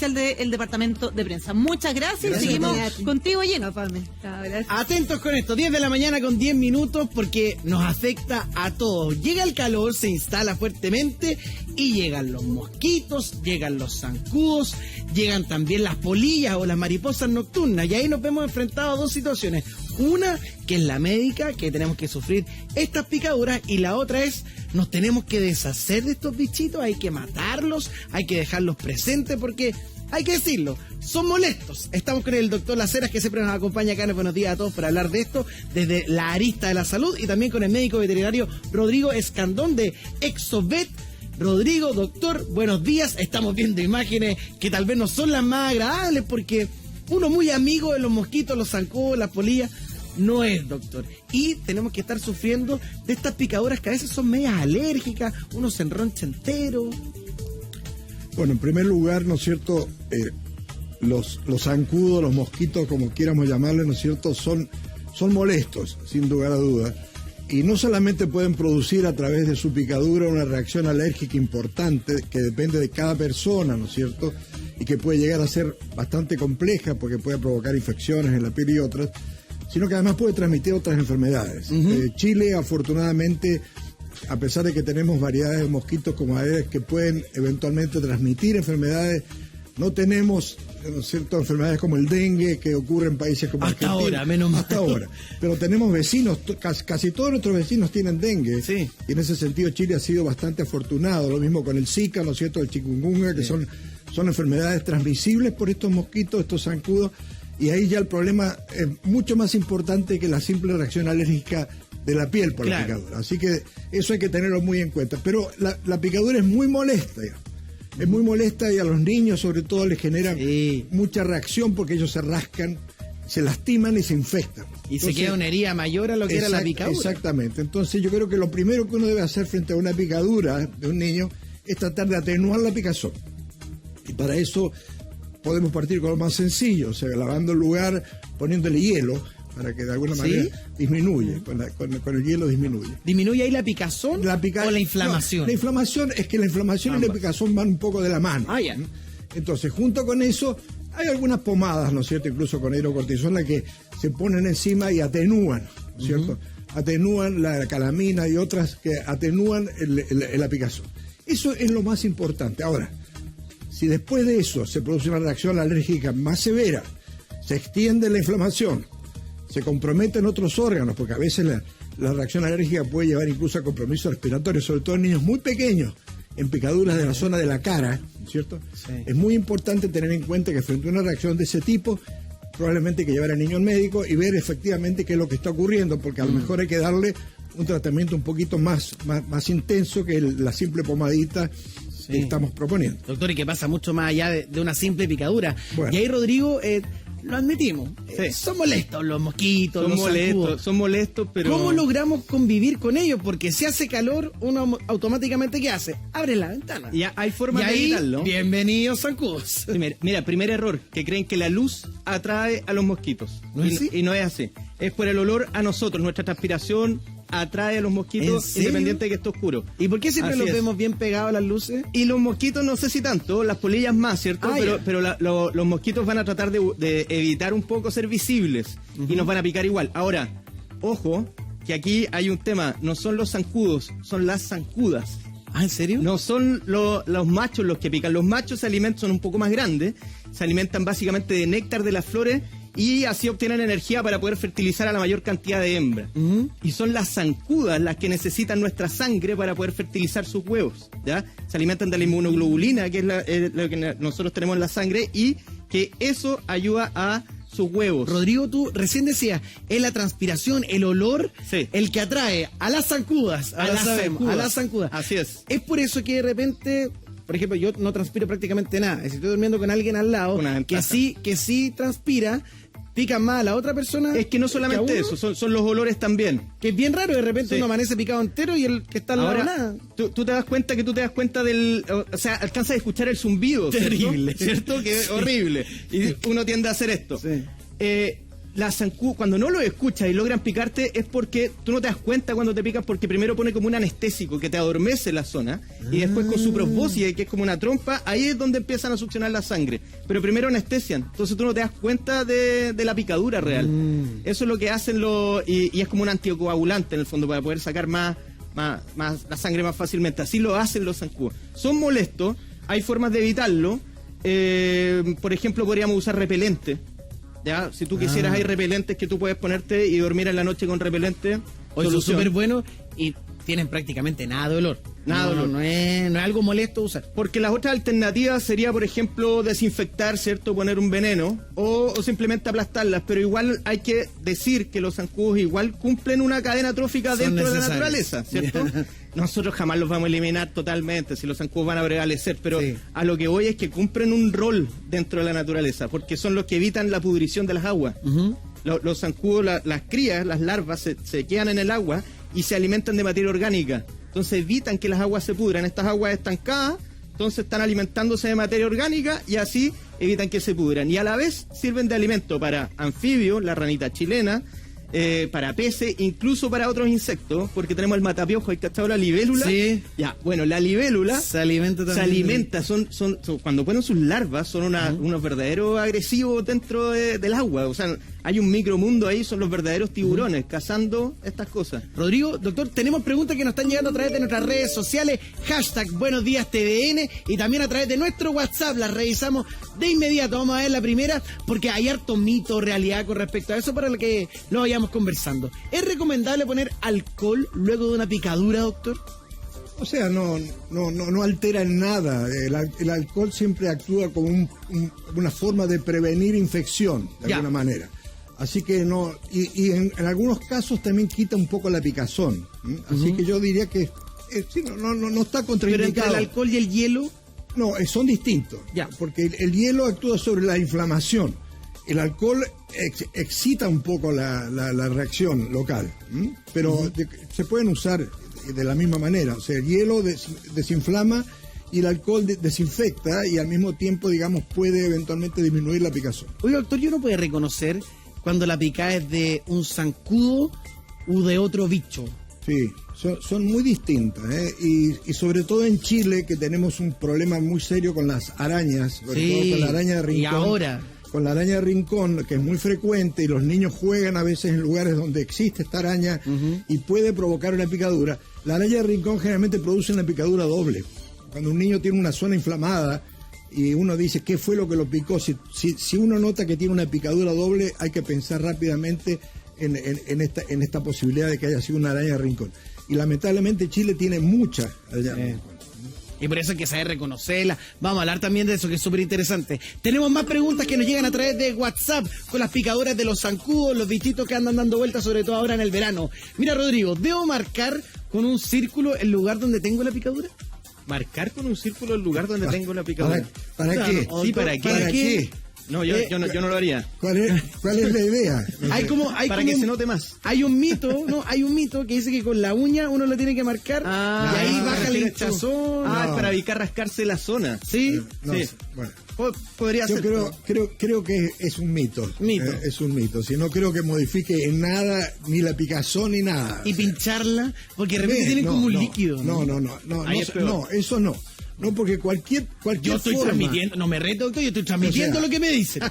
oficial del departamento de prensa. Muchas gracias. Seguimos contigo, Gino. Atentos con esto, 10 de la mañana con 10 minutos, porque nos afecta a todos. Llega el calor, se instala fuertemente y llegan los mosquitos, llegan los zancudos, llegan también las polillas o las mariposas nocturnas. Y ahí nos vemos enfrentados a dos situaciones. Una, que es la médica, que tenemos que sufrir estas picaduras, y la otra es, nos tenemos que deshacer de estos bichitos, hay que matarlos, hay que dejarlos presentes, porque hay que decirlo, son molestos. Estamos con el doctor Las Heras, que siempre nos acompaña acá en Buenos Días a Todos para hablar de esto desde la arista de la salud, y también con el médico veterinario Rodrigo Escandón de Exovet. Rodrigo, doctor, buenos días. Estamos viendo imágenes que tal vez no son las más agradables, porque uno muy amigo de los mosquitos, los zancudos, las polillas, no es, doctor. Y tenemos que estar sufriendo de estas picaduras que a veces son medias alérgicas, uno se enroncha entero. Bueno, en primer lugar, ¿no es cierto?, los zancudos, los mosquitos, como quieramos llamarles, ¿no es cierto?, son molestos, sin lugar a dudas. Y no solamente pueden producir a través de su picadura una reacción alérgica importante, que depende de cada persona, ¿no es cierto?, y que puede llegar a ser bastante compleja porque puede provocar infecciones en la piel y otras, sino que además puede transmitir otras enfermedades. Chile, afortunadamente, a pesar de que tenemos variedades de mosquitos como Aedes que pueden eventualmente transmitir enfermedades, no tenemos, ¿no es cierto?, enfermedades como el dengue, que ocurre en países como hasta Argentina. Ahora, menos mal. Hasta ahora. Pero tenemos vecinos, casi todos nuestros vecinos tienen dengue. Sí. Y en ese sentido Chile ha sido bastante afortunado. Lo mismo con el Zika, ¿no es cierto?, el chikungunya, que son enfermedades transmisibles por estos mosquitos, estos zancudos. Y ahí ya el problema es mucho más importante que la simple reacción alérgica de la piel por la picadura. Así que eso hay que tenerlo muy en cuenta. Pero la picadura es muy molesta, ya. Es muy molesta, y a los niños sobre todo les genera mucha reacción, porque ellos se rascan, se lastiman y se infectan. Y entonces, se queda una herida mayor a lo que era la picadura. Exactamente. Entonces yo creo que lo primero que uno debe hacer frente a una picadura de un niño es tratar de atenuar la picazón. Y para eso podemos partir con lo más sencillo, o sea, lavando el lugar, poniéndole hielo, para que de alguna manera disminuye, con el hielo disminuye. ¿Disminuye ahí la picazón o la inflamación? No, la inflamación es que la inflamación y la picazón van un poco de la mano. Entonces, junto con eso, hay algunas pomadas, ¿no es cierto?, incluso con hidrocortisona, que se ponen encima y atenúan, ¿no es cierto? Atenúan la calamina y otras que atenúan la picazón. Eso es lo más importante. Ahora, si después de eso se produce una reacción alérgica más severa, se extiende la inflamación, se comprometen otros órganos, porque a veces la reacción alérgica puede llevar incluso a compromisos respiratorios, sobre todo en niños muy pequeños, en picaduras de la zona de la cara, ¿cierto? Sí. Es muy importante tener en cuenta que frente a una reacción de ese tipo, probablemente hay que llevar al niño al médico y ver efectivamente qué es lo que está ocurriendo, porque a lo mejor hay que darle un tratamiento un poquito más intenso que la simple pomadita que estamos proponiendo. Doctor, y que pasa mucho más allá de una simple picadura. Bueno. Y ahí, Rodrigo, lo admitimos, son molestos los mosquitos, son molestos, pero... ¿Cómo logramos convivir con ellos? Porque si hace calor, uno automáticamente, ¿qué hace? Abre la ventana. Ya hay formas de evitarlo. Bienvenidos, zancudos. Mira, primer error, que creen que la luz atrae a los mosquitos. ¿No es así? Y no es así. Es por el olor a nosotros, nuestra transpiración atrae a los mosquitos, independiente de que esté oscuro. ¿Y por qué siempre los vemos bien pegados a las luces? Y los mosquitos no sé si tanto, las polillas más, ¿cierto? Pero los mosquitos van a tratar de evitar un poco ser visibles y nos van a picar igual. Ahora, ojo, que aquí hay un tema, no son los zancudos, son las zancudas. ¿Ah, en serio? No son los machos los que pican. Los machos se alimentan, son un poco más grandes, se alimentan básicamente de néctar de las flores y así obtienen energía para poder fertilizar a la mayor cantidad de hembras. Y son las zancudas las que necesitan nuestra sangre para poder fertilizar sus huevos, ¿ya? Se alimentan de la inmunoglobulina, que es lo que nosotros tenemos en la sangre, y que eso ayuda a sus huevos. Rodrigo, tú recién decías, es la transpiración, el olor, el que atrae a las zancudas. A las zancudas. Así es. Es por eso que de repente... Por ejemplo, yo no transpiro prácticamente nada. Si estoy durmiendo con alguien al lado que sí transpira, pican más a la otra persona. Es que no solamente eso, son los olores también. Que es bien raro, de repente uno amanece picado entero y el que está al lado nada. Tú te das cuenta del... O sea, alcanzas a escuchar el zumbido. Terrible. ¿Cierto? Que es horrible. Y uno tiende a hacer esto. las zancudos, cuando no los escuchas y logran picarte, es porque tú no te das cuenta cuando te pican, porque primero pone como un anestésico que te adormece la zona, y después con su probóscide, que es como una trompa, ahí es donde empiezan a succionar la sangre. Pero primero anestesian, entonces tú no te das cuenta de la picadura real. Eso es lo que hacen y es como un anticoagulante en el fondo, para poder sacar más la sangre más fácilmente. Así lo hacen los zancudos. Son molestos, hay formas de evitarlo. Por ejemplo, podríamos usar repelente. ¿Ya? Si tú quisieras, hay repelentes que tú puedes ponerte y dormir en la noche con repelente. Hoy son súper buenos y tienen prácticamente nada de olor. Nada de olor. No es algo molesto usar. Porque las otras alternativas sería, por ejemplo, desinfectar, ¿cierto? Poner un veneno o simplemente aplastarlas. Pero igual hay que decir que los zancudos igual cumplen una cadena trófica dentro de la naturaleza, ¿cierto? Nosotros jamás los vamos a eliminar totalmente, si los zancudos van a prevalecer, pero a lo que voy es que cumplen un rol dentro de la naturaleza, porque son los que evitan la pudrición de las aguas. Los zancudos, las crías, las larvas, se quedan en el agua y se alimentan de materia orgánica. Entonces evitan que las aguas se pudran. Estas aguas estancadas, entonces están alimentándose de materia orgánica y así evitan que se pudran. Y a la vez sirven de alimento para anfibios, la ranita chilena, para peces, incluso para otros insectos, porque tenemos el matapiojo, ¿hay cachado la libélula? Sí. Ya, bueno, la libélula se alimenta también. Se alimenta, son cuando ponen sus larvas, son unos verdaderos agresivos dentro del agua. O sea, hay un micromundo ahí, son los verdaderos tiburones, cazando estas cosas. Rodrigo, doctor, tenemos preguntas que nos están llegando a través de nuestras redes sociales, hashtag Buenos Días TVN, y también a través de nuestro WhatsApp. Las revisamos de inmediato. Vamos a ver la primera, porque hay harto mito, realidad con respecto a eso, para lo que lo vayamos conversando. ¿Es recomendable poner alcohol luego de una picadura, doctor? O sea, no altera en nada. El alcohol siempre actúa como una forma de prevenir infección, de alguna manera. Así que no, y en algunos casos también quita un poco la picazón. Así que yo diría que no está contraindicado. ¿Pero entre el alcohol y el hielo? No, son distintos. Porque el hielo actúa sobre la inflamación. El alcohol excita un poco la reacción local, pero se pueden usar de la misma manera. O sea, el hielo desinflama y el alcohol desinfecta, y al mismo tiempo, digamos, puede eventualmente disminuir la picazón. Oye, doctor, ¿yo no puede reconocer cuando la picada es de un zancudo o de otro bicho? Sí, son muy distintas, y sobre todo en Chile, que tenemos un problema muy serio con las arañas, sobre todo con la araña de rincón. Y ahora, con la araña de rincón, que es muy frecuente, y los niños juegan a veces en lugares donde existe esta araña y puede provocar una picadura. La araña de rincón generalmente produce una picadura doble. Cuando un niño tiene una zona inflamada y uno dice qué fue lo que lo picó, si uno nota que tiene una picadura doble, hay que pensar rápidamente en esta posibilidad de que haya sido una araña de rincón. Y lamentablemente Chile tiene muchas arañas de rincón. Y por eso hay que saber reconocerla. Vamos a hablar también de eso, que es súper interesante. Tenemos más preguntas que nos llegan a través de WhatsApp, con las picaduras de los zancudos, los bichitos que andan dando vueltas, sobre todo ahora en el verano. Mira, Rodrigo, ¿debo marcar con un círculo el lugar donde tengo la picadura? ¿Marcar con un círculo el lugar donde tengo la picadura? ¿Para qué? Sí, ¿para qué? ¿Para qué? No, yo no lo haría. ¿Cuál es la idea? Para que se note más. Hay un mito que dice que con la uña uno lo tiene que marcar y ahí baja el hinchazón. Para evitar rascarse la zona. Sí. Bueno. Podría ser. Creo que es un mito. Es un mito. Si no creo que modifique en nada ni la picazón ni nada. Y pincharla, porque de repente tienen como un líquido. No, eso no. No, porque cualquier yo estoy forma, transmitiendo, no me reto, doctor, yo estoy transmitiendo lo que me dicen.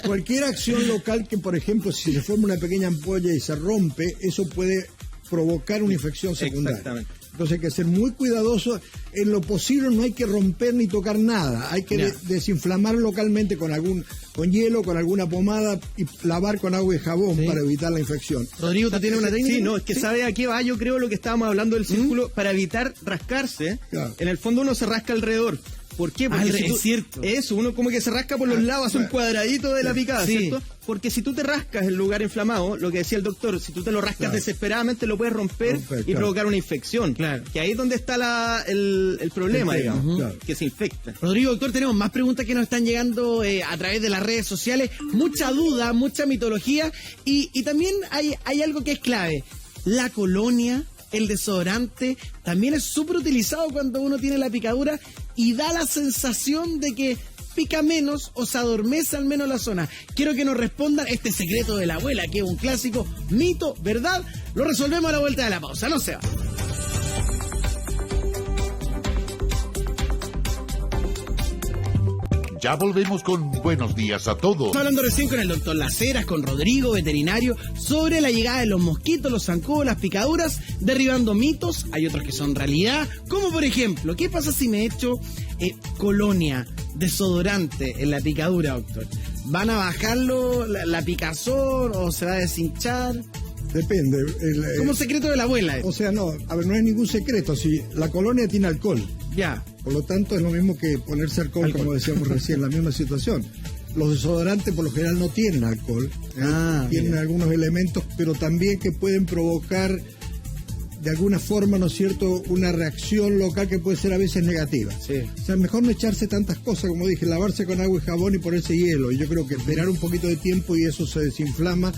Cualquier acción local que, por ejemplo, si se forma una pequeña ampolla y se rompe, eso puede provocar una infección secundaria. Exactamente. Entonces hay que ser muy cuidadoso. En lo posible no hay que romper ni tocar nada. Hay que desinflamar localmente con hielo, con alguna pomada, y lavar con agua y jabón para evitar la infección. Rodrigo, ¿tú tienes una técnica? Sí, no, es que sabe a qué va, yo creo, lo que estábamos hablando del círculo, para evitar rascarse. Claro. En el fondo uno se rasca alrededor. ¿Por qué? Porque es cierto. Eso, uno como que se rasca por los lados, hace un cuadradito de la picada, ¿cierto? Porque si tú te rascas el lugar inflamado, lo que decía el doctor, si tú te lo rascas desesperadamente, lo puedes romper y provocar una infección. Claro. Que ahí es donde está el problema, digamos, que se infecta. Rodrigo, doctor, tenemos más preguntas que nos están llegando a través de las redes sociales. Mucha duda, mucha mitología, y también hay algo que es clave. La colonia, el desodorante, también es súper utilizado cuando uno tiene la picadura y da la sensación de que pica menos o se adormece al menos la zona? Quiero que nos respondan este secreto de la abuela, que es un clásico, mito, ¿verdad? Lo resolvemos a la vuelta de la pausa, no se va. Ya volvemos con Buenos Días a Todos. Estamos hablando recién con el doctor Laceras, con Rodrigo, veterinario, sobre la llegada de los mosquitos, los zancudos, las picaduras, derribando mitos. Hay otros que son realidad, como por ejemplo, ¿qué pasa si me echo colonia, desodorante en la picadura, doctor? ¿Van a bajarlo la picazón o se va a deshinchar? Depende. Como secreto de la abuela. O sea, no hay ningún secreto. Si la colonia tiene alcohol, Ya. por lo tanto es lo mismo que ponerse alcohol. Como decíamos recién, la misma situación. Los desodorantes por lo general no tienen alcohol, tienen algunos elementos, pero también que pueden provocar de alguna forma, ¿no es cierto?, una reacción local que puede ser a veces negativa. Sí. O sea, mejor no echarse tantas cosas, como dije, lavarse con agua y jabón y ponerse hielo. Y yo creo que esperar un poquito de tiempo y eso se desinflama,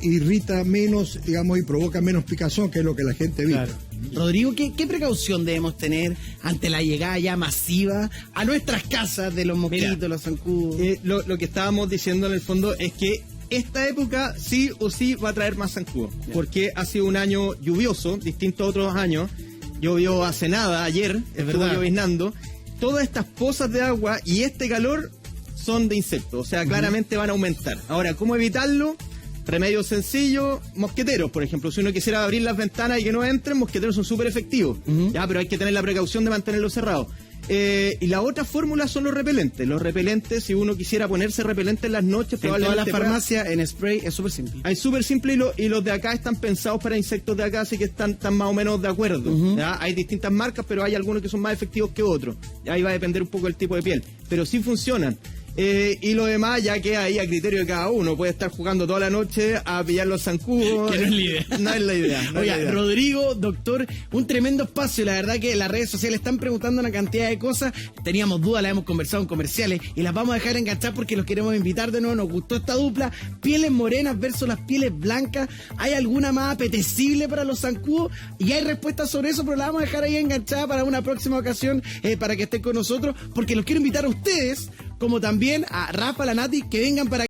irrita menos, digamos, y provoca menos picazón, que es lo que la gente evita. Claro. Rodrigo, ¿qué precaución debemos tener ante la llegada ya masiva a nuestras casas de los mosquitos, los zancudos? Lo que estábamos diciendo en el fondo es que esta época sí o sí va a traer más zancudos, porque ha sido un año lluvioso, distinto a otros años. Llovió hace nada, ayer, estuvo lloviznando. Todas estas pozas de agua y este calor son de insectos, o sea, claramente van a aumentar. Ahora, ¿cómo evitarlo? Remedio sencillo, mosqueteros, por ejemplo. Si uno quisiera abrir las ventanas y que no entren, mosqueteros son súper efectivos. Ya, pero hay que tener la precaución de mantenerlos cerrados. Y la otra fórmula son los repelentes. Los repelentes, si uno quisiera ponerse repelente en las noches, En todas las farmacias, en spray, es súper simple. Es súper simple y los de acá están pensados para insectos de acá, así que están más o menos de acuerdo. ¿Ya? Hay distintas marcas, pero hay algunos que son más efectivos que otros. Ahí va a depender un poco del tipo de piel. Pero sí funcionan. Y lo demás ya queda ahí a criterio de cada uno. Puede estar jugando toda la noche a pillar los zancudos. Que no es la idea. No es la idea. Oiga, Rodrigo, doctor, un tremendo espacio. La verdad que las redes sociales están preguntando una cantidad de cosas. Teníamos dudas, las hemos conversado en comerciales y las vamos a dejar enganchar porque los queremos invitar de nuevo. Nos gustó esta dupla. Pieles morenas versus las pieles blancas. ¿Hay alguna más apetecible para los zancudos? Y hay respuestas sobre eso, pero la vamos a dejar ahí enganchada para una próxima ocasión, para que estén con nosotros, porque los quiero invitar a ustedes, como también a Rafa, la Nati, que vengan para